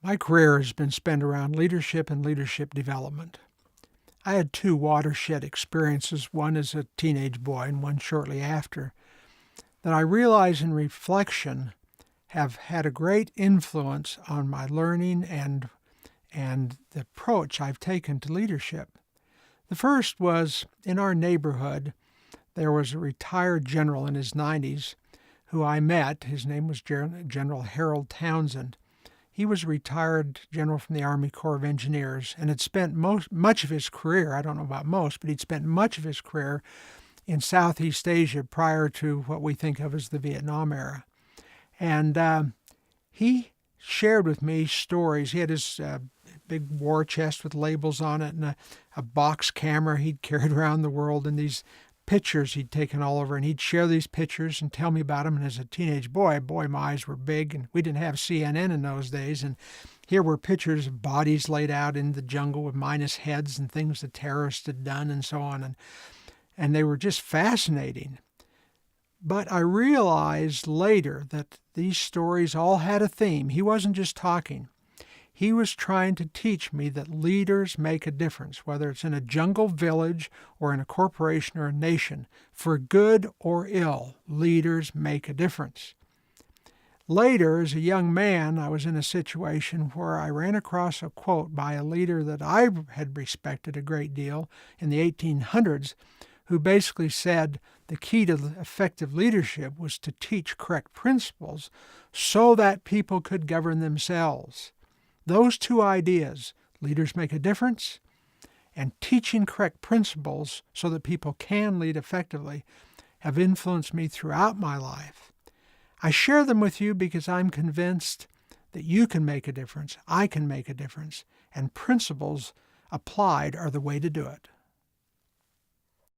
My career has been spent around leadership and leadership development. I had two watershed experiences, one as a teenage boy and one shortly after, that I realize in reflection have had a great influence on my learning and the approach I've taken to leadership. The first was in our neighborhood. There was a retired general in his 90s who I met. His name was General Harold Townsend. He was a retired general from the Army Corps of Engineers and had spent much of his career, I don't know about most, but he'd spent much of his career in Southeast Asia prior to what we think of as the Vietnam era. And he shared with me stories. He had his big war chest with labels on it and a box camera he'd carried around the world, and these pictures he'd taken all over, and he'd share these pictures and tell me about them. And as a teenage boy, my eyes were big, and we didn't have CNN in those days. And here were pictures of bodies laid out in the jungle with minus heads and things the terrorists had done and so on. And they were just fascinating. But I realized later that these stories all had a theme. He wasn't just talking. He was trying to teach me that leaders make a difference, whether it's in a jungle village or in a corporation or a nation. For good or ill, leaders make a difference. Later, as a young man, I was in a situation where I ran across a quote by a leader that I had respected a great deal in the 1800s, who basically said the key to effective leadership was to teach correct principles so that people could govern themselves. Those two ideas, leaders make a difference, and teaching correct principles so that people can lead effectively, have influenced me throughout my life. I share them with you because I'm convinced that you can make a difference, I can make a difference, and principles applied are the way to do it.